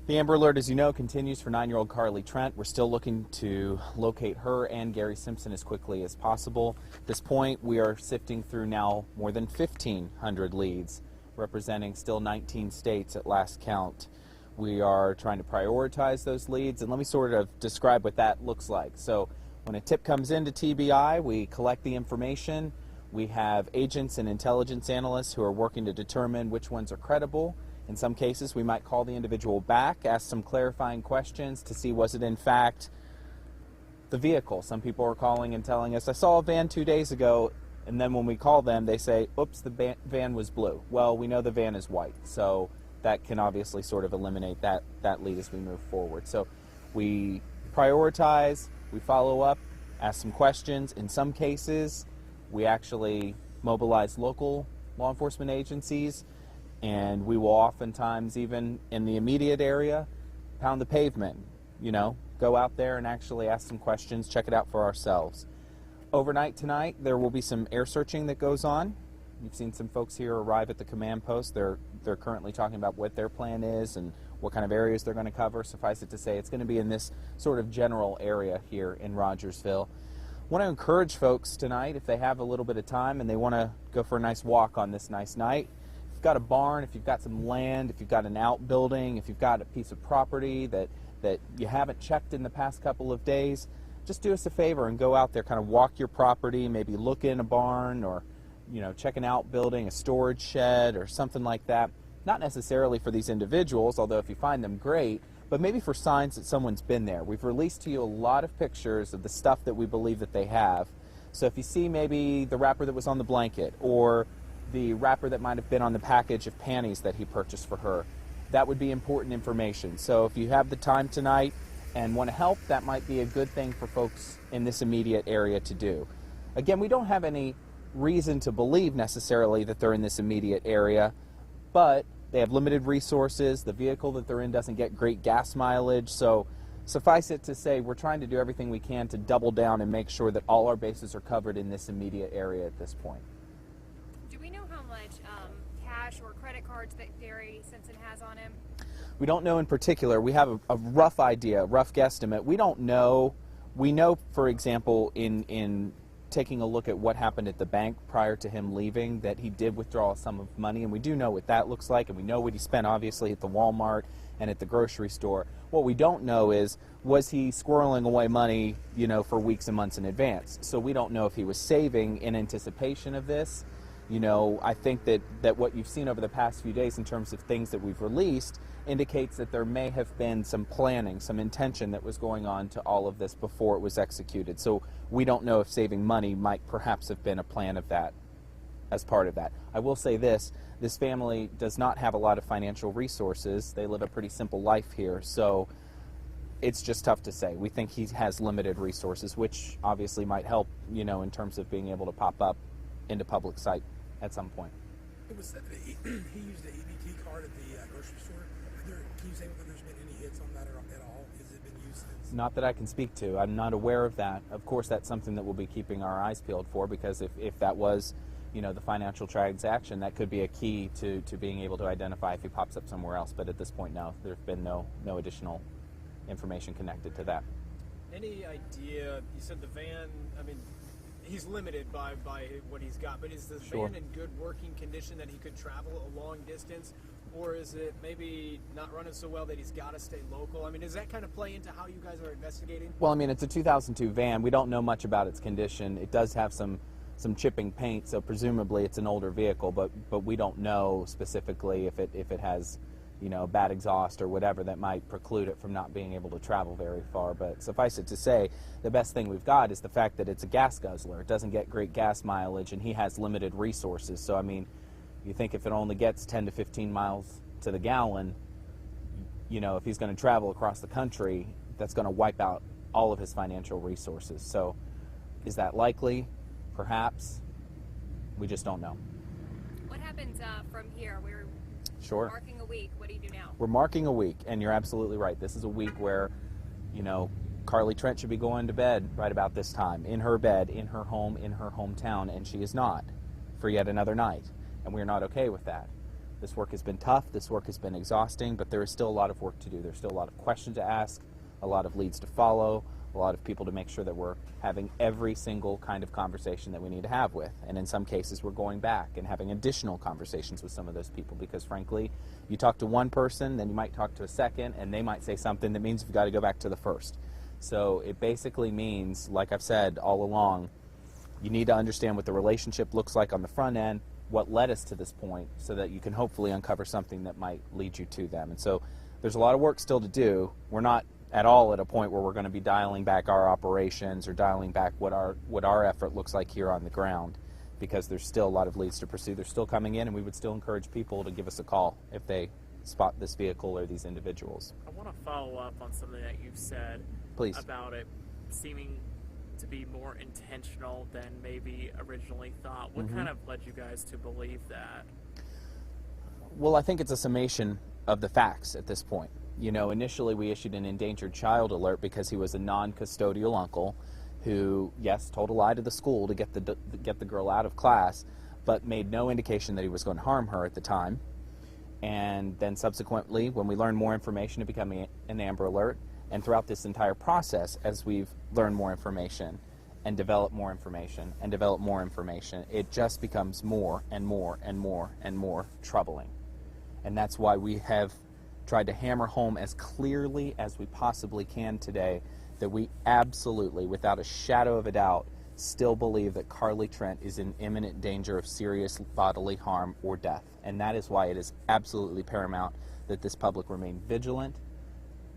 The Amber Alert, as you know, continues for 9-year-old Carlie Trent. We're still looking to locate her and Gary Simpson as quickly as possible. At this point, we are sifting through now more than 1,500 leads, representing still 19 states at last count. We are trying to prioritize those leads, and let me sort of describe what that looks like. So when a tip comes into TBI, we collect the information. We have agents and intelligence analysts who are working to determine which ones are credible. In some cases, we might call the individual back, ask some clarifying questions to see was it in fact the vehicle. Some people are calling and telling us, I saw a van 2 days ago, and then when we call them, they say, oops, the van was blue. Well, we know the van is white, so that can obviously sort of eliminate that lead as we move forward. So we prioritize, we follow up, ask some questions. In some cases, we actually mobilize local law enforcement agencies, and we will oftentimes, even in the immediate area, pound the pavement, go out there and actually ask some questions, check it out for ourselves. Overnight tonight, there will be some air searching that goes on. You've seen some folks here arrive at the command post. They're currently talking about what their plan is and what kind of areas they're going to cover. Suffice it to say, it's going to be in this sort of general area here in Rogersville. I want to encourage folks tonight, if they have a little bit of time and they want to go for a nice walk on this nice night, if you've got a barn, if you've got some land, if you've got an outbuilding, if you've got a piece of property that you haven't checked in the past couple of days, just do us a favor and go out there, kind of walk your property, maybe look in a barn or check an outbuilding, a storage shed or something like that. Not necessarily for these individuals, although if you find them, great, but maybe for signs that someone's been there. We've released to you a lot of pictures of the stuff that we believe that they have. So if you see maybe the wrapper that was on the blanket or the wrapper that might have been on the package of panties that he purchased for her, that would be important information. So if you have the time tonight and want to help, that might be a good thing for folks in this immediate area to do. Again, we don't have any reason to believe necessarily that they're in this immediate area, but they have limited resources. The vehicle that they're in doesn't get great gas mileage, so suffice it to say we're trying to do everything we can to double down and make sure that all our bases are covered in this immediate area at this point. Do we know how much cash or credit cards that Gary Simpson has on him? We don't know in particular. We have a rough idea, a rough guesstimate. We don't know. We know, for example, in taking a look at what happened at the bank prior to him leaving, that he did withdraw a sum of money, and we do know what that looks like, and we know what he spent obviously at the Walmart and at the grocery store. What we don't know is, was he squirreling away money, for weeks and months in advance? So we don't know if he was saving in anticipation of this. I think that what you've seen over the past few days in terms of things that we've released indicates that there may have been some planning, some intention that was going on to all of this before it was executed. So we don't know if saving money might perhaps have been a plan of that as part of that. I will say this family does not have a lot of financial resources. They live a pretty simple life here, so it's just tough to say. We think he has limited resources, which obviously might help, in terms of being able to pop up into public sight at some point. He used the EBT card at the grocery store. Can you say whether there's been any hits on that at all? Has it been used since? Not that I can speak to. I'm not aware of that. Of course, that's something that we'll be keeping our eyes peeled for, because if that was, the financial transaction, that could be a key to being able to identify if he pops up somewhere else. But at this point, no. There's been no additional information connected to that. Any idea, you said the van, he's limited by what he's got, but is the van in good working condition that he could travel a long distance? Or is it maybe not running so well that he's got to stay local? Does that kind of play into how you guys are investigating? Well, it's a 2002 van. We don't know much about its condition. It does have some chipping paint, so presumably it's an older vehicle, but we don't know specifically if it has, bad exhaust or whatever that might preclude it from not being able to travel very far. But suffice it to say, the best thing we've got is the fact that it's a gas guzzler. It doesn't get great gas mileage, and he has limited resources. So, you think if it only gets 10 to 15 miles to the gallon, if he's going to travel across the country, that's going to wipe out all of his financial resources. So is that likely? Perhaps. We just don't know. What happens from here? We're marking a week. What do you do now? We're marking a week, and you're absolutely right. This is a week where, Carlie Trent should be going to bed right about this time, in her bed, in her home, in her hometown, and she is not for yet another night, and we're not okay with that. This work has been tough, this work has been exhausting, but there is still a lot of work to do. There's still a lot of questions to ask, a lot of leads to follow, a lot of people to make sure that we're having every single kind of conversation that we need to have with. And in some cases, we're going back and having additional conversations with some of those people because, frankly, you talk to one person, then you might talk to a second, and they might say something that means you've got to go back to the first. So it basically means, like I've said all along, you need to understand what the relationship looks like on the front end, what led us to this point, so that you can hopefully uncover something that might lead you to them. And so there's a lot of work still to do. We're not at all at a point where we're going to be dialing back our operations or dialing back what our effort looks like here on the ground, because there's still a lot of leads to pursue. They're still coming in, and we would still encourage people to give us a call if they spot this vehicle or these individuals. I want to follow up on something that you've said Please. About it seeming to be more intentional than maybe originally thought. What kind of led you guys to believe that? Well, I think it's a summation of the facts at this point. You know, initially we issued an endangered child alert because he was a non-custodial uncle who, yes, told a lie to the school to get the girl out of class, but made no indication that he was going to harm her at the time. And then subsequently, when we learned more information, it became an Amber Alert. And throughout this entire process, as we've learned more information and developed more information and developed more information, it just becomes more and more and more and more troubling. And that's why we have tried to hammer home as clearly as we possibly can today that we absolutely, without a shadow of a doubt, still believe that Carlie Trent is in imminent danger of serious bodily harm or death. And that is why it is absolutely paramount that this public remain vigilant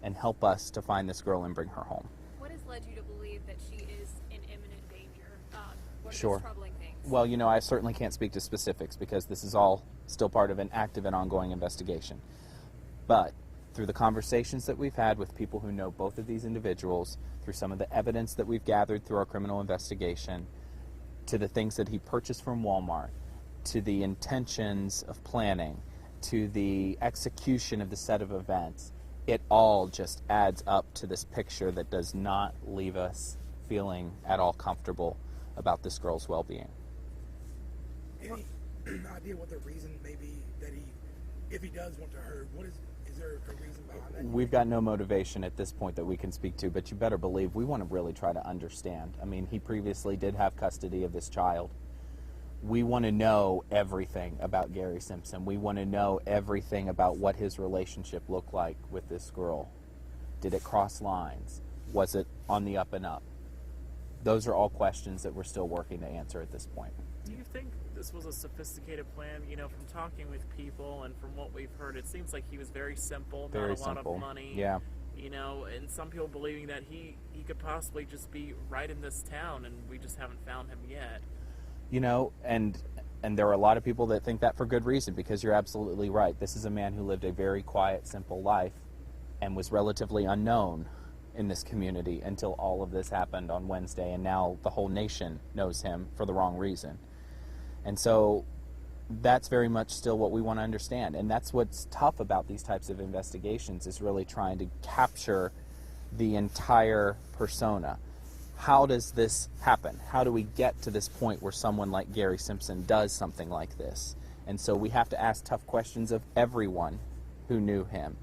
and help us to find this girl and bring her home. What has led you to believe that she is in imminent danger? What are Sure. those troubling things? Well, you know, I certainly can't speak to specifics because this is all still part of an active and ongoing investigation. But through the conversations that we've had with people who know both of these individuals, through some of the evidence that we've gathered through our criminal investigation, to the things that he purchased from Walmart, to the intentions of planning, to the execution of the set of events, it all just adds up to this picture that does not leave us feeling at all comfortable about this girl's well-being. Any idea what the reason may be that if he does want to hurt, is there a reason behind that? We've got no motivation at this point that we can speak to, but you better believe we want to really try to understand. I mean, he previously did have custody of this child. We want to know everything about Gary Simpson. We want to know everything about what his relationship looked like with this girl. Did it cross lines? Was it on the up and up? Those are all questions that we're still working to answer at this point. Do you think this was a sophisticated plan? You know, from talking with people and from what we've heard, it seems like he was very simple, Very not a lot simple. of money. Yeah. You know, and some people believing that he could possibly just be right in this town and we just haven't found him yet. You know, and there are a lot of people that think that for good reason, because you're absolutely right. This is a man who lived a very quiet, simple life and was relatively unknown in this community until all of this happened on Wednesday, and now the whole nation knows him for the wrong reason. And so that's very much still what we want to understand, and that's what's tough about these types of investigations, is really trying to capture the entire persona. How does this happen? How do we get to this point where someone like Gary Simpson does something like this? And so we have to ask tough questions of everyone who knew him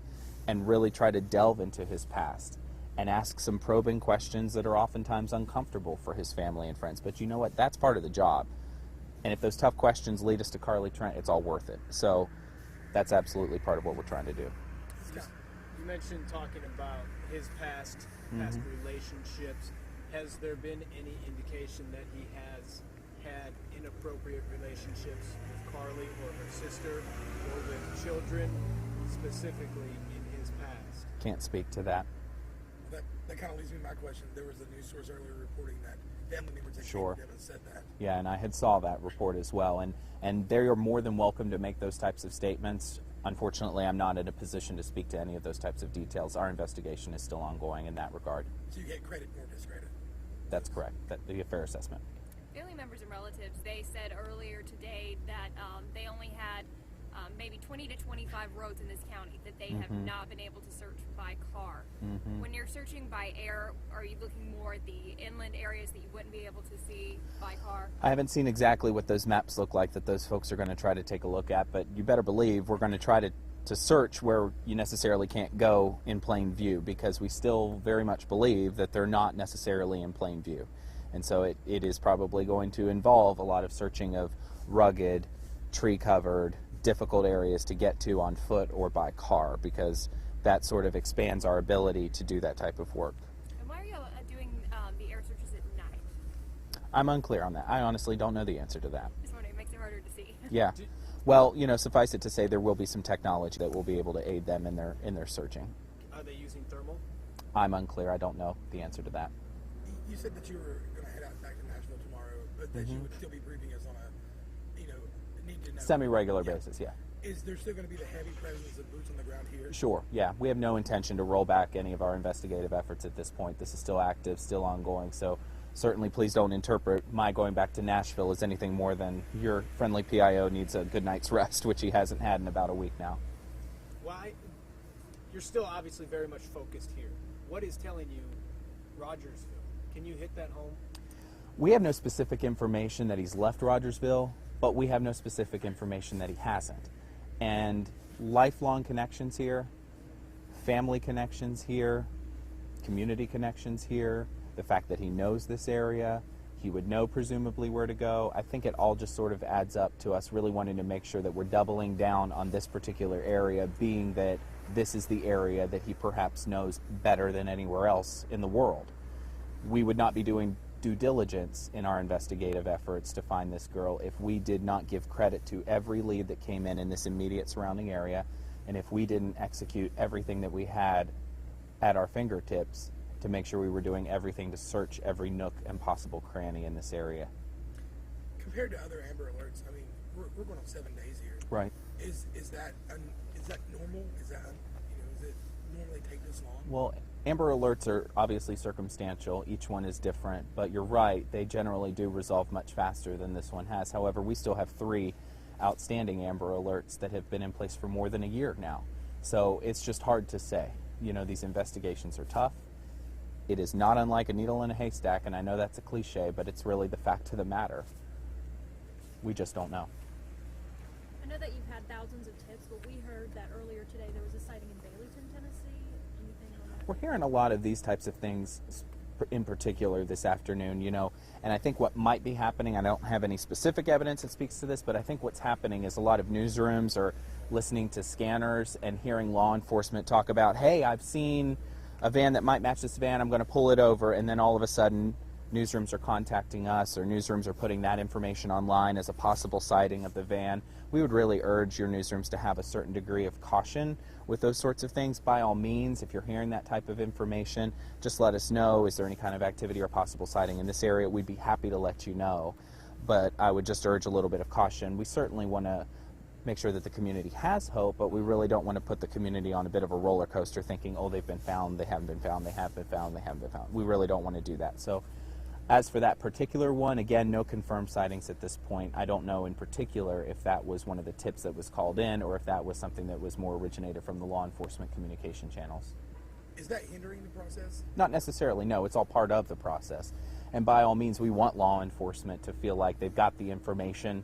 and really try to delve into his past and ask some probing questions that are oftentimes uncomfortable for his family and friends. But you know what? That's part of the job. And if those tough questions lead us to Carlie Trent, it's all worth it. So that's absolutely part of what we're trying to do. You mentioned talking about his past relationships. Has there been any indication that he has had inappropriate relationships with Carlie or her sister or with children, specifically in his past? Can't speak to that. That kind of leads me to my question. There was a news source earlier reporting that family members that Sure. came to him and said that. Yeah, and I had saw that report as well. And they are more than welcome to make those types of statements. Unfortunately, I'm not in a position to speak to any of those types of details. Our investigation is still ongoing in that regard. So you get credit or discredit. That's correct. That'd be a fair assessment. Family members and relatives, they said earlier today that they only had maybe 20 to 25 roads in this county that they have not been able to search by car. Mm-hmm. When you're searching by air, are you looking more at the inland areas that you wouldn't be able to see by car? I haven't seen exactly what those maps look like that those folks are going to try to take a look at, but you better believe we're going to try to search where you necessarily can't go in plain view, because we still very much believe that they're not necessarily in plain view. And so it is probably going to involve a lot of searching of rugged, tree-covered, difficult areas to get to on foot or by car, because that sort of expands our ability to do that type of work. And why are you doing the air searches at night? I'm unclear on that. I honestly don't know the answer to that. Just wondering, it makes it harder to see. Yeah. Well, suffice it to say there will be some technology that will be able to aid them in their searching. Are they using thermal? I'm unclear. I don't know the answer to that. You said that you were going to head out back to Nashville tomorrow, but that you would still be briefing us on a, need to know. Semi-regular basis, yeah. Is there still going to be the heavy presence of boots on the ground here? Sure, yeah. We have no intention to roll back any of our investigative efforts at this point. This is still active, still ongoing, so certainly please don't interpret my going back to Nashville as anything more than your friendly PIO needs a good night's rest, which he hasn't had in about a week now. Why? You're still obviously very much focused here. What is telling you Rogersville? Can you hit that home? We have no specific information that he's left Rogersville, but we have no specific information that he hasn't. And lifelong connections here, family connections here, community connections here, the fact that he knows this area, he would know presumably where to go. I think it all just sort of adds up to us really wanting to make sure that we're doubling down on this particular area, being that this is the area that he perhaps knows better than anywhere else in the world. We would not be doing due diligence in our investigative efforts to find this girl if we did not give credit to every lead that came in this immediate surrounding area, and if we didn't execute everything that we had at our fingertips to make sure we were doing everything to search every nook and possible cranny in this area. Compared to other Amber Alerts, I mean, we're going on 7 days here. Right. Is that normal? Is it normally take this long? Well, Amber Alerts are obviously circumstantial. Each one is different, but you're right. They generally do resolve much faster than this one has. However, we still have 3 outstanding Amber Alerts that have been in place for more than a year now. So it's just hard to say. These investigations are tough. It is not unlike a needle in a haystack, and I know that's a cliche, but it's really the fact of the matter. We just don't know. I know that you've had thousands of tips, but we heard that earlier today there was a sighting in Baileyton, Tennessee. Anything on that? We're hearing a lot of these types of things in particular this afternoon, and I think what might be happening, I don't have any specific evidence that speaks to this, but I think what's happening is a lot of newsrooms are listening to scanners and hearing law enforcement talk about, hey, I've seen a van that might match this van, I'm going to pull it over, and then all of a sudden newsrooms are contacting us, or newsrooms are putting that information online as a possible sighting of the van. We would really urge your newsrooms to have a certain degree of caution with those sorts of things. By all means, if you're hearing that type of information, just let us know. Is there any kind of activity or possible sighting in this area? We'd be happy to let you know. But I would just urge a little bit of caution. We certainly want to make sure that the community has hope, but we really don't want to put the community on a bit of a roller coaster thinking, oh, they've been found, they haven't been found, they have been found, they haven't been found. We really don't want to do that. So as for that particular one, again, no confirmed sightings at this point. I don't know in particular if that was one of the tips that was called in or if that was something that was more originated from the law enforcement communication channels. Is that hindering the process? Not necessarily, no. It's all part of the process. And by all means, we want law enforcement to feel like they've got the information,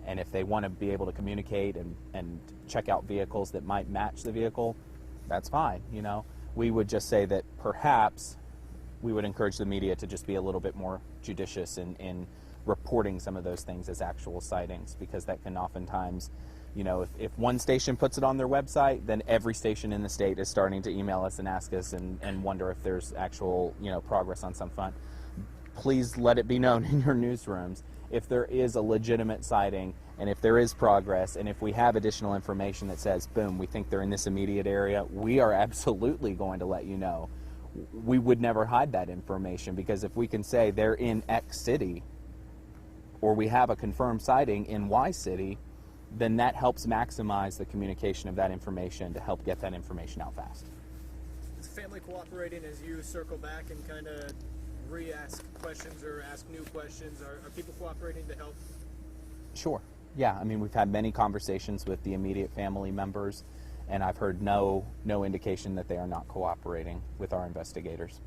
and if they want to be able to communicate and check out vehicles that might match the vehicle, that's fine. We would just say that perhaps we would encourage the media to just be a little bit more judicious in reporting some of those things as actual sightings, because that can oftentimes, if one station puts it on their website, then every station in the state is starting to email us and ask us and wonder if there's actual, progress on some front. Please let it be known in your newsrooms if there is a legitimate sighting and if there is progress, and if we have additional information that says, boom, we think they're in this immediate area, we are absolutely going to let you know. We would never hide that information, because if we can say they're in X city or we have a confirmed sighting in Y city, then that helps maximize the communication of that information to help get that information out fast. Is family cooperating as you circle back and kind of re-ask questions or ask new questions? Are people cooperating to help? Sure. Yeah, we've had many conversations with the immediate family members, and I've heard no indication that they are not cooperating with our investigators.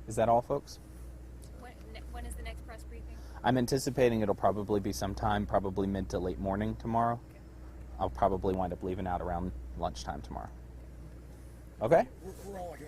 Is that all, folks? When is the next press briefing? I'm anticipating it'll probably be sometime, probably mid to late morning tomorrow. Okay. I'll probably wind up leaving out around lunchtime tomorrow. Okay? We're all like an